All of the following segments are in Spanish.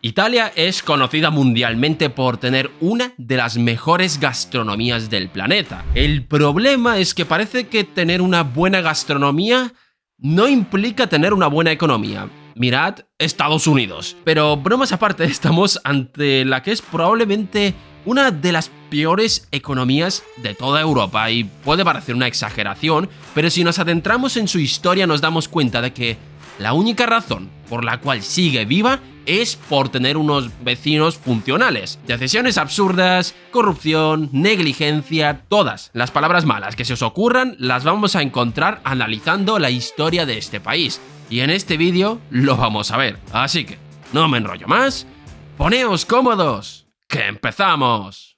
Italia es conocida mundialmente por tener una de las mejores gastronomías del planeta. El problema es que parece que tener una buena gastronomía no implica tener una buena economía. Mirad Estados Unidos. Pero bromas aparte, estamos ante la que es probablemente una de las peores economías de toda Europa, y puede parecer una exageración, pero si nos adentramos en su historia nos damos cuenta de que la única razón por la cual sigue viva es por tener unos vecinos funcionales. Decisiones absurdas, corrupción, negligencia, todas las palabras malas que se os ocurran las vamos a encontrar analizando la historia de este país. Y en este vídeo lo vamos a ver. Así que, no me enrollo más, poneos cómodos, ¡que empezamos!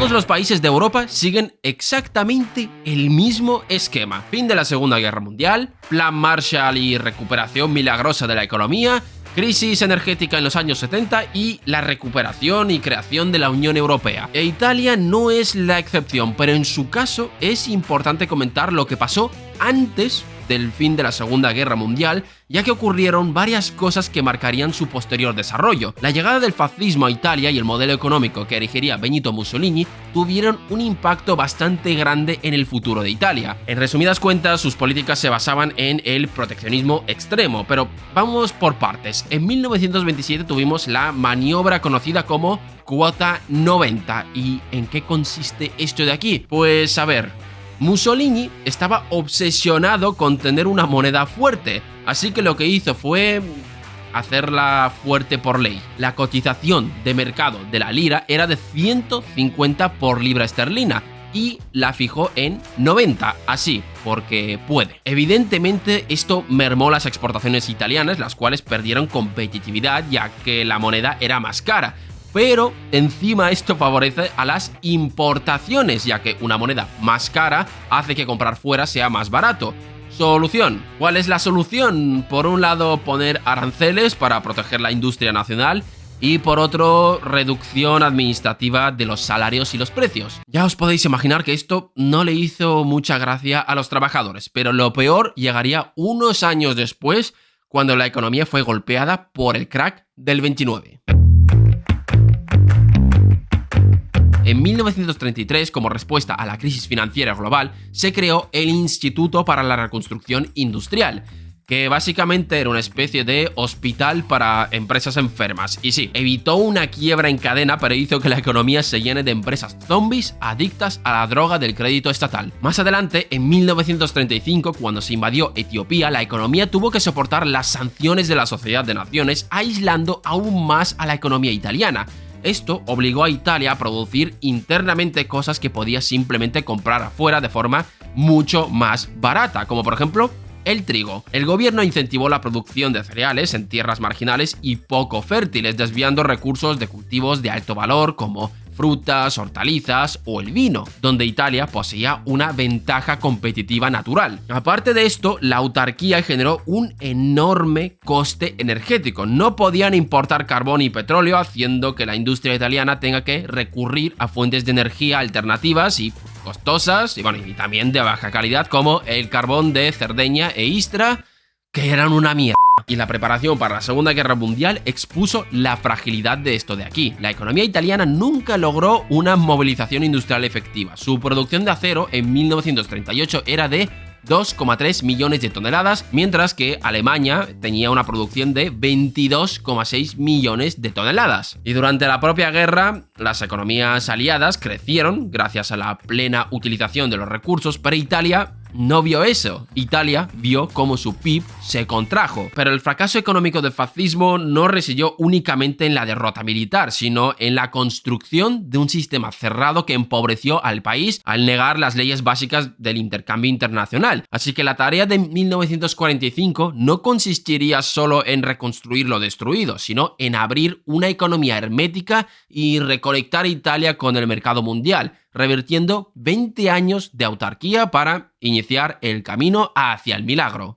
Todos los países de Europa siguen exactamente el mismo esquema. Fin de la Segunda Guerra Mundial, Plan Marshall y recuperación milagrosa de la economía, crisis energética en los años 70 y la recuperación y creación de la Unión Europea. E Italia no es la excepción, pero en su caso es importante comentar lo que pasó antes del fin de la Segunda Guerra Mundial, ya que ocurrieron varias cosas que marcarían su posterior desarrollo. La llegada del fascismo a Italia y el modelo económico que erigiría Benito Mussolini tuvieron un impacto bastante grande en el futuro de Italia. En resumidas cuentas, sus políticas se basaban en el proteccionismo extremo, pero vamos por partes. En 1927 tuvimos la maniobra conocida como Cuota 90. ¿Y en qué consiste esto de aquí? Pues a ver, Mussolini estaba obsesionado con tener una moneda fuerte, así que lo que hizo fue hacerla fuerte por ley. La cotización de mercado de la lira era de 150 por libra esterlina y la fijó en 90, así, porque puede. Evidentemente esto mermó las exportaciones italianas, las cuales perdieron competitividad ya que la moneda era más cara. Pero encima esto favorece a las importaciones, ya que una moneda más cara hace que comprar fuera sea más barato. Solución. ¿Cuál es la solución? Por un lado, poner aranceles para proteger la industria nacional y por otro, reducción administrativa de los salarios y los precios. Ya os podéis imaginar que esto no le hizo mucha gracia a los trabajadores, pero lo peor llegaría unos años después, cuando la economía fue golpeada por el crack del 29. En 1933, como respuesta a la crisis financiera global, se creó el Instituto para la Reconstrucción Industrial, que básicamente era una especie de hospital para empresas enfermas. Y sí, evitó una quiebra en cadena, pero hizo que la economía se llene de empresas zombies adictas a la droga del crédito estatal. Más adelante, en 1935, cuando se invadió Etiopía, la economía tuvo que soportar las sanciones de la Sociedad de Naciones, aislando aún más a la economía italiana. Esto obligó a Italia a producir internamente cosas que podía simplemente comprar afuera de forma mucho más barata, como por ejemplo el trigo. El gobierno incentivó la producción de cereales en tierras marginales y poco fértiles, desviando recursos de cultivos de alto valor como frutas, hortalizas o el vino, donde Italia poseía una ventaja competitiva natural. Aparte de esto, la autarquía generó un enorme coste energético. No podían importar carbón y petróleo, haciendo que la industria italiana tenga que recurrir a fuentes de energía alternativas y costosas, y también de baja calidad, como el carbón de Cerdeña e Istra, que eran una mierda. Y la preparación para la Segunda Guerra Mundial expuso la fragilidad de esto de aquí. La economía italiana nunca logró una movilización industrial efectiva. Su producción de acero en 1938 era de 2,3 millones de toneladas, mientras que Alemania tenía una producción de 22,6 millones de toneladas. Y durante la propia guerra, las economías aliadas crecieron gracias a la plena utilización de los recursos, pero Italia no vio eso. Italia vio cómo su PIB se contrajo. Pero el fracaso económico del fascismo no residió únicamente en la derrota militar, sino en la construcción de un sistema cerrado que empobreció al país al negar las leyes básicas del intercambio internacional. Así que la tarea de 1945 no consistiría solo en reconstruir lo destruido, sino en abrir una economía hermética y reconectar Italia con el mercado mundial, revirtiendo 20 años de autarquía para iniciar el camino hacia el milagro.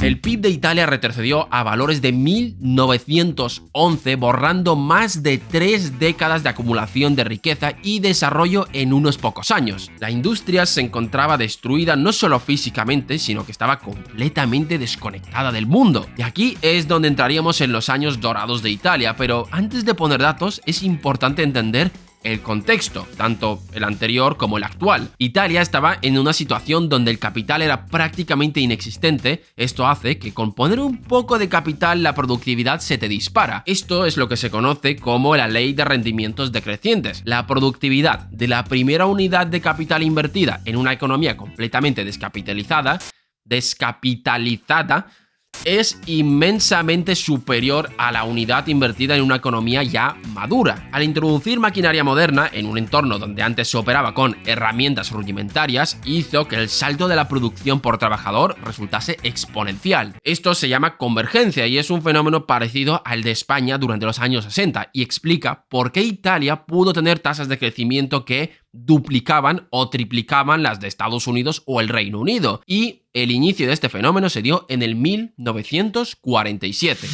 El PIB de Italia retrocedió a valores de 1911, borrando más de 3 décadas de acumulación de riqueza y desarrollo en unos pocos años. La industria se encontraba destruida no solo físicamente, sino que estaba completamente desconectada del mundo. Y aquí es donde entraríamos en los años dorados de Italia, pero antes de poner datos es importante entender el contexto, tanto el anterior como el actual. Italia estaba en una situación donde el capital era prácticamente inexistente. Esto hace que con poner un poco de capital la productividad se te dispara. Esto es lo que se conoce como la ley de rendimientos decrecientes. La productividad de la primera unidad de capital invertida en una economía completamente descapitalizada es inmensamente superior a la unidad invertida en una economía ya madura. Al introducir maquinaria moderna en un entorno donde antes se operaba con herramientas rudimentarias, hizo que el salto de la producción por trabajador resultase exponencial. Esto se llama convergencia y es un fenómeno parecido al de España durante los años 60 y explica por qué Italia pudo tener tasas de crecimiento que duplicaban o triplicaban las de Estados Unidos o el Reino Unido. Y el inicio de este fenómeno se dio en el 1947.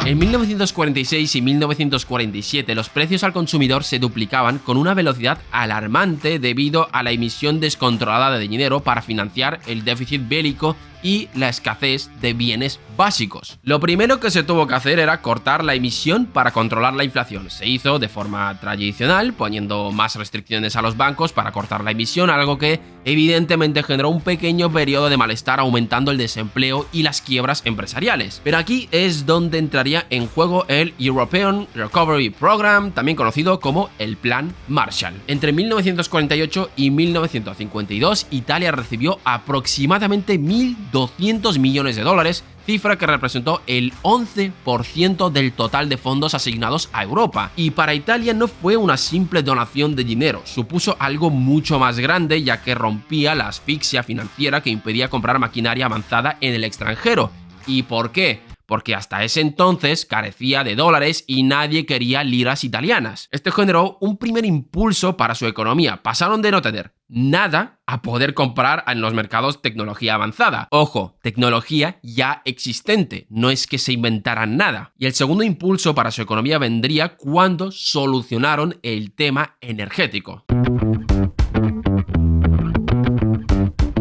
En 1946 y 1947 los precios al consumidor se duplicaban con una velocidad alarmante debido a la emisión descontrolada de dinero para financiar el déficit bélico y la escasez de bienes básicos. Lo primero que se tuvo que hacer era cortar la emisión para controlar la inflación. Se hizo de forma tradicional, poniendo más restricciones a los bancos para cortar la emisión, algo que evidentemente generó un pequeño periodo de malestar, aumentando el desempleo y las quiebras empresariales. Pero aquí es donde entraría en juego el European Recovery Program, también conocido como el Plan Marshall. Entre 1948 y 1952, Italia recibió aproximadamente 1.200 millones de dólares, cifra que representó el 11% del total de fondos asignados a Europa. Y para Italia no fue una simple donación de dinero, supuso algo mucho más grande, ya que rompía la asfixia financiera que impedía comprar maquinaria avanzada en el extranjero. ¿Y por qué? Porque hasta ese entonces carecía de dólares y nadie quería liras italianas. Esto generó un primer impulso para su economía. Pasaron de no tener nada a poder comprar en los mercados tecnología avanzada. Ojo, tecnología ya existente, no es que se inventaran nada. Y el segundo impulso para su economía vendría cuando solucionaron el tema energético.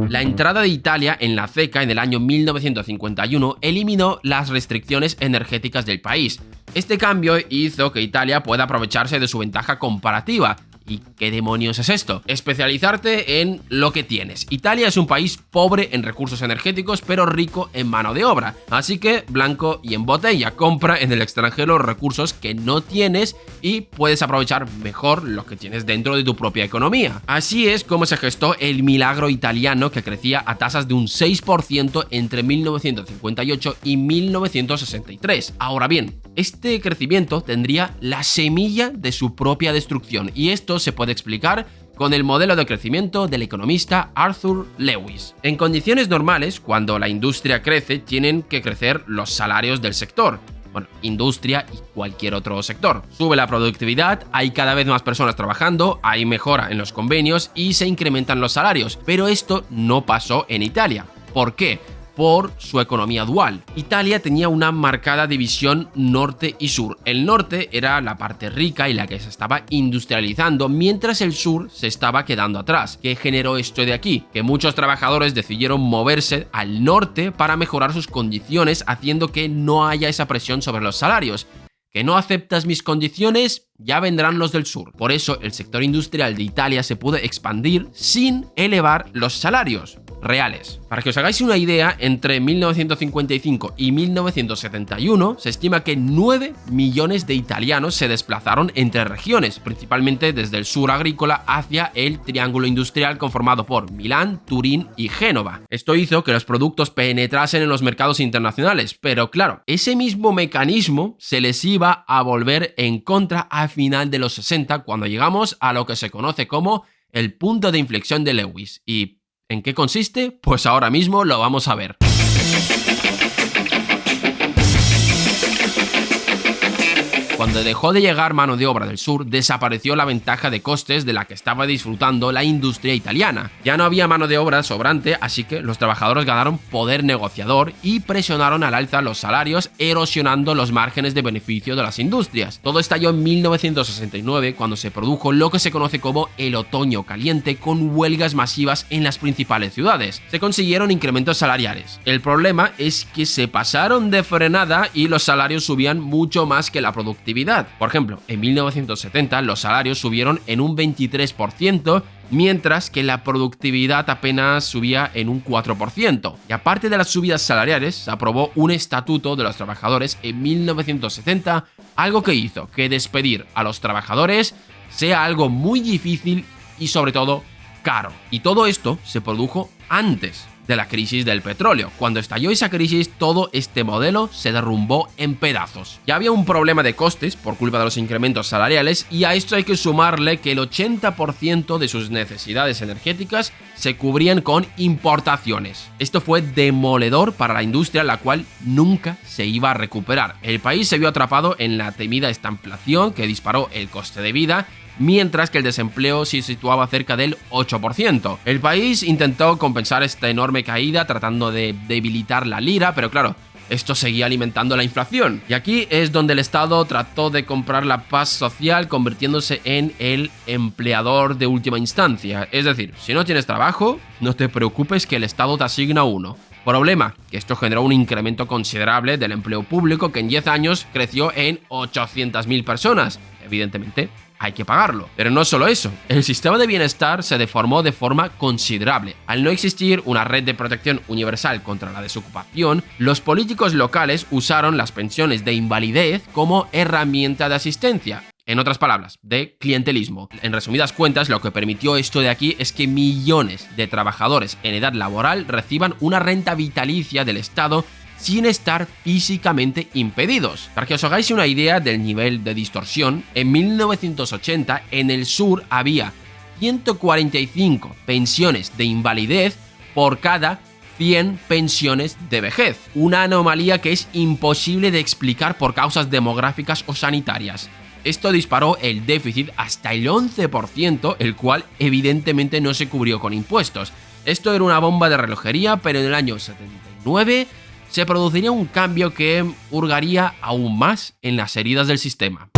La entrada de Italia en la CECA en el año 1951 eliminó las restricciones energéticas del país. Este cambio hizo que Italia pueda aprovecharse de su ventaja comparativa. ¿Y qué demonios es esto? Especializarte en lo que tienes. Italia es un país pobre en recursos energéticos, pero rico en mano de obra. Así que, blanco y en botella, compra en el extranjero los recursos que no tienes y puedes aprovechar mejor lo que tienes dentro de tu propia economía. Así es como se gestó el milagro italiano, que crecía a tasas de un 6% entre 1958 y 1963. Ahora bien, este crecimiento tendría la semilla de su propia destrucción, y esto se puede explicar con el modelo de crecimiento del economista Arthur Lewis. En condiciones normales, cuando la industria crece, tienen que crecer los salarios del sector. Bueno, industria y cualquier otro sector. Sube la productividad, hay cada vez más personas trabajando, hay mejora en los convenios y se incrementan los salarios. Pero esto no pasó en Italia. ¿Por qué? Por su economía dual. Italia tenía una marcada división norte y sur. El norte era la parte rica y la que se estaba industrializando, mientras el sur se estaba quedando atrás. ¿Qué generó esto de aquí? Que muchos trabajadores decidieron moverse al norte para mejorar sus condiciones, haciendo que no haya esa presión sobre los salarios. ¿Que no aceptas mis condiciones? Ya vendrán los del sur. Por eso el sector industrial de Italia se pudo expandir sin elevar los salarios reales. Para que os hagáis una idea, entre 1955 y 1971 se estima que 9 millones de italianos se desplazaron entre regiones, principalmente desde el sur agrícola hacia el triángulo industrial conformado por Milán, Turín y Génova. Esto hizo que los productos penetrasen en los mercados internacionales, pero claro, ese mismo mecanismo se les iba a volver en contra a final de los 60, cuando llegamos a lo que se conoce como el punto de inflexión de Lewis. ¿Y en qué consiste? Pues ahora mismo lo vamos a ver. Cuando dejó de llegar mano de obra del sur, desapareció la ventaja de costes de la que estaba disfrutando la industria italiana. Ya no había mano de obra sobrante, así que los trabajadores ganaron poder negociador y presionaron al alza los salarios, erosionando los márgenes de beneficio de las industrias. Todo estalló en 1969, cuando se produjo lo que se conoce como el otoño caliente, con huelgas masivas en las principales ciudades. Se consiguieron incrementos salariales. El problema es que se pasaron de frenada y los salarios subían mucho más que la productividad. Por ejemplo, en 1970 los salarios subieron en un 23%, mientras que la productividad apenas subía en un 4%. Y aparte de las subidas salariales, se aprobó un estatuto de los trabajadores en 1970, algo que hizo que despedir a los trabajadores sea algo muy difícil y sobre todo caro. Y todo esto se produjo antes de la crisis del petróleo. Cuando estalló esa crisis, todo este modelo se derrumbó en pedazos. Ya había un problema de costes por culpa de los incrementos salariales, y a esto hay que sumarle que el 80% de sus necesidades energéticas se cubrían con importaciones. Esto fue demoledor para la industria, la cual nunca se iba a recuperar. El país se vio atrapado en la temida estanflación que disparó el coste de vida, mientras que el desempleo se situaba cerca del 8%. El país intentó compensar esta enorme caída tratando de debilitar la lira, pero claro, esto seguía alimentando la inflación. Y aquí es donde el Estado trató de comprar la paz social, convirtiéndose en el empleador de última instancia. Es decir, si no tienes trabajo, no te preocupes que el Estado te asigna uno. Problema, que esto generó un incremento considerable del empleo público que en 10 años creció en 800.000 personas. Evidentemente, hay que pagarlo. Pero no solo eso, el sistema de bienestar se deformó de forma considerable. Al no existir una red de protección universal contra la desocupación, los políticos locales usaron las pensiones de invalidez como herramienta de asistencia. En otras palabras, de clientelismo. En resumidas cuentas, lo que permitió esto de aquí es que millones de trabajadores en edad laboral reciban una renta vitalicia del Estado sin estar físicamente impedidos. Para que os hagáis una idea del nivel de distorsión, en 1980 en el sur había 145 pensiones de invalidez por cada 100 pensiones de vejez. Una anomalía que es imposible de explicar por causas demográficas o sanitarias. Esto disparó el déficit hasta el 11%, el cual evidentemente no se cubrió con impuestos. Esto era una bomba de relojería, pero en el año 79 se produciría un cambio que hurgaría aún más en las heridas del sistema.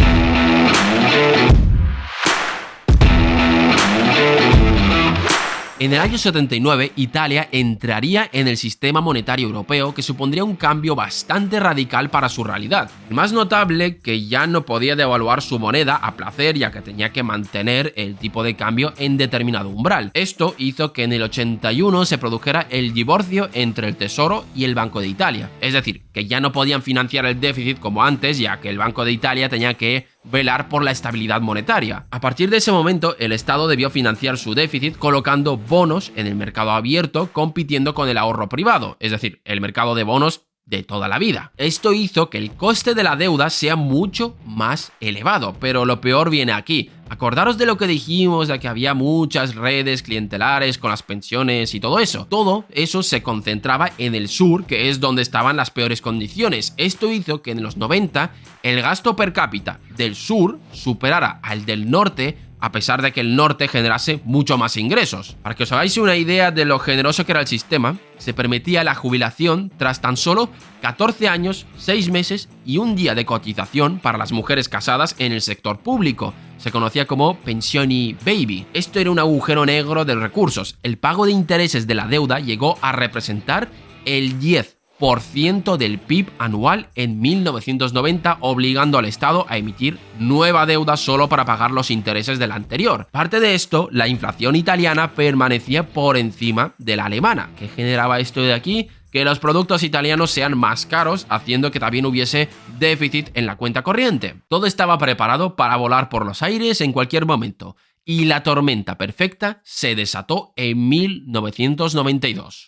En el año 79, Italia entraría en el sistema monetario europeo, que supondría un cambio bastante radical para su realidad. El más notable, que ya no podía devaluar su moneda a placer, ya que tenía que mantener el tipo de cambio en determinado umbral. Esto hizo que en el 81 se produjera el divorcio entre el Tesoro y el Banco de Italia. Es decir, que ya no podían financiar el déficit como antes, ya que el Banco de Italia tenía que velar por la estabilidad monetaria. A partir de ese momento, el Estado debió financiar su déficit colocando bonos en el mercado abierto, compitiendo con el ahorro privado, es decir, el mercado de bonos de toda la vida. Esto hizo que el coste de la deuda sea mucho más elevado, pero lo peor viene aquí. Acordaros de lo que dijimos, de que había muchas redes clientelares con las pensiones y todo eso. Todo eso se concentraba en el sur, que es donde estaban las peores condiciones. Esto hizo que en los 90 el gasto per cápita del sur superara al del norte, a pesar de que el norte generase mucho más ingresos. Para que os hagáis una idea de lo generoso que era el sistema, se permitía la jubilación tras tan solo 14 años, 6 meses y un día de cotización para las mujeres casadas en el sector público. Se conocía como pensioni baby. Esto era un agujero negro de recursos. El pago de intereses de la deuda llegó a representar el 10% del PIB anual en 1990, obligando al Estado a emitir nueva deuda solo para pagar los intereses de la anterior. Parte de esto, la inflación italiana permanecía por encima de la alemana. ¿Qué generaba esto de aquí? Que los productos italianos sean más caros, haciendo que también hubiese déficit en la cuenta corriente. Todo estaba preparado para volar por los aires en cualquier momento, y la tormenta perfecta se desató en 1992.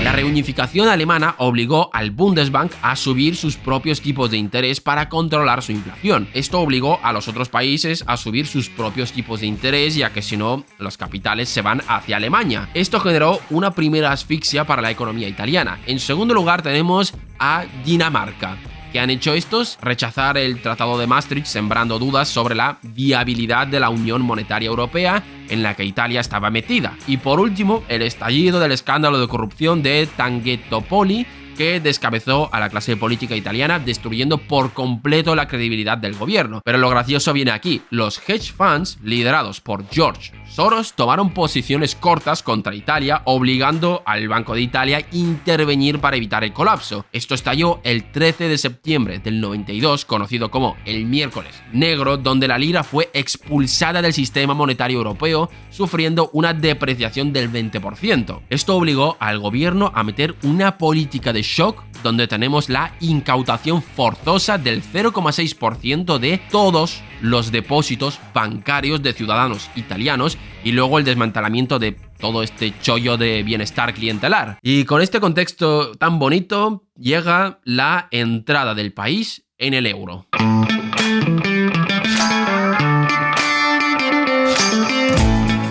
La reunificación alemana obligó al Bundesbank a subir sus propios tipos de interés para controlar su inflación. Esto obligó a los otros países a subir sus propios tipos de interés, ya que si no, los capitales se van hacia Alemania. Esto generó una primera asfixia para la economía italiana. En segundo lugar tenemos a Dinamarca. ¿Qué han hecho estos? Rechazar el Tratado de Maastricht, sembrando dudas sobre la viabilidad de la Unión Monetaria Europea en la que Italia estaba metida. Y por último, el estallido del escándalo de corrupción de Tangentopoli, que descabezó a la clase política italiana, destruyendo por completo la credibilidad del gobierno. Pero lo gracioso viene aquí: los hedge funds, liderados por George Soros, tomaron posiciones cortas contra Italia, obligando al Banco de Italia a intervenir para evitar el colapso. Esto estalló el 13 de septiembre del 92, conocido como el miércoles negro, donde la lira fue expulsada del sistema monetario europeo, sufriendo una depreciación del 20%. Esto obligó al gobierno a meter una política de shock, donde tenemos la incautación forzosa del 0,6% de todos los depósitos bancarios de ciudadanos italianos, y luego el desmantelamiento de todo este chollo de bienestar clientelar. Y con este contexto tan bonito llega la entrada del país en el euro.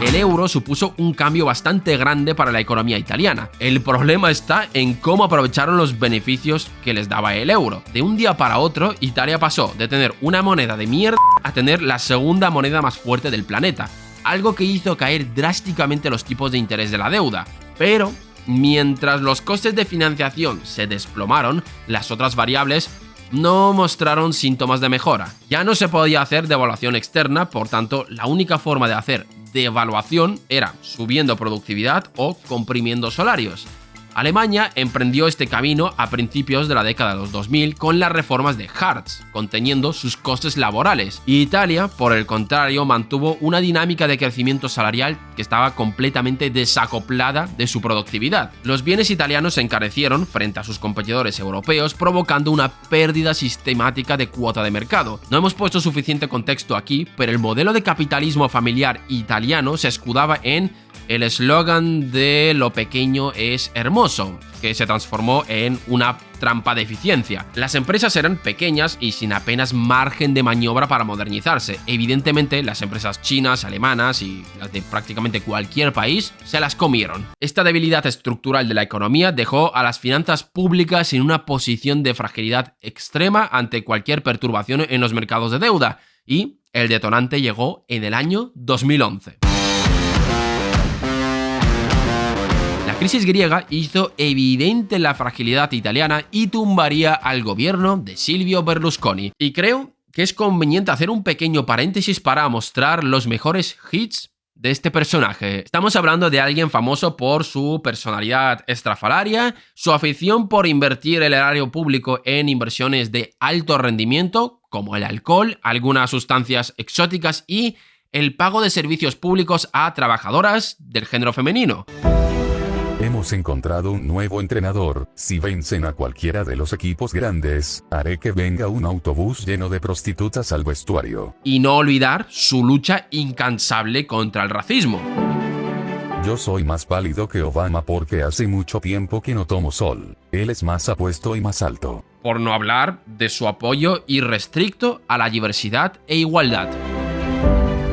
El euro supuso un cambio bastante grande para la economía italiana. El problema está en cómo aprovecharon los beneficios que les daba el euro. De un día para otro, Italia pasó de tener una moneda de mierda a tener la segunda moneda más fuerte del planeta, algo que hizo caer drásticamente los tipos de interés de la deuda. Pero mientras los costes de financiación se desplomaron, las otras variables no mostraron síntomas de mejora. Ya no se podía hacer devaluación externa, por tanto, la única forma de hacer devaluación era subiendo productividad o comprimiendo salarios. Alemania emprendió este camino a principios de la década de los 2000 con las reformas de Hartz, conteniendo sus costes laborales. Y Italia, por el contrario, mantuvo una dinámica de crecimiento salarial que estaba completamente desacoplada de su productividad. Los bienes italianos se encarecieron frente a sus competidores europeos, provocando una pérdida sistemática de cuota de mercado. No hemos puesto suficiente contexto aquí, pero el modelo de capitalismo familiar italiano se escudaba en el eslogan de lo pequeño es hermoso, que se transformó en una trampa de eficiencia. Las empresas eran pequeñas y sin apenas margen de maniobra para modernizarse. Evidentemente, las empresas chinas, alemanas y las de prácticamente cualquier país se las comieron. Esta debilidad estructural de la economía dejó a las finanzas públicas en una posición de fragilidad extrema ante cualquier perturbación en los mercados de deuda, y el detonante llegó en el año 2011. La crisis griega hizo evidente la fragilidad italiana y tumbaría al gobierno de Silvio Berlusconi. Y creo que es conveniente hacer un pequeño paréntesis para mostrar los mejores hits de este personaje. Estamos hablando de alguien famoso por su personalidad estrafalaria, su afición por invertir el erario público en inversiones de alto rendimiento, como el alcohol, algunas sustancias exóticas y el pago de servicios públicos a trabajadoras del género femenino. Hemos encontrado un nuevo entrenador. Si vencen a cualquiera de los equipos grandes, haré que venga un autobús lleno de prostitutas al vestuario. Y no olvidar su lucha incansable contra el racismo. Yo soy más pálido que Obama porque hace mucho tiempo que no tomo sol. Él es más apuesto y más alto. Por no hablar de su apoyo irrestricto a la diversidad e igualdad.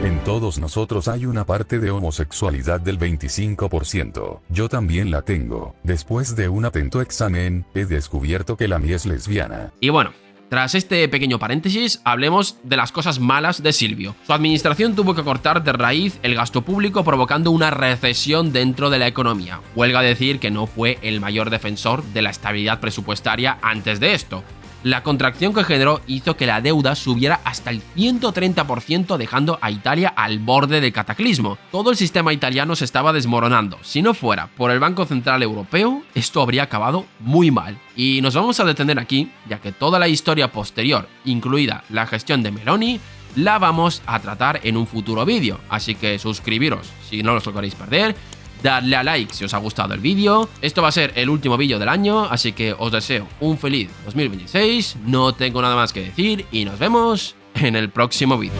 En todos nosotros hay una parte de homosexualidad del 25%. Yo también la tengo. Después de un atento examen, he descubierto que la mía es lesbiana. Y bueno, tras este pequeño paréntesis, hablemos de las cosas malas de Silvio. Su administración tuvo que cortar de raíz el gasto público, provocando una recesión dentro de la economía. Huelga decir que no fue el mayor defensor de la estabilidad presupuestaria antes de esto. La contracción que generó hizo que la deuda subiera hasta el 130%, dejando a Italia al borde del cataclismo. Todo el sistema italiano se estaba desmoronando. Si no fuera por el Banco Central Europeo, esto habría acabado muy mal. Y nos vamos a detener aquí, ya que toda la historia posterior, incluida la gestión de Meloni, la vamos a tratar en un futuro vídeo. Así que suscribiros si no os lo queréis perder. Dadle a like si os ha gustado el vídeo. Esto va a ser el último vídeo del año, así que os deseo un feliz 2026. No tengo nada más que decir y nos vemos en el próximo vídeo.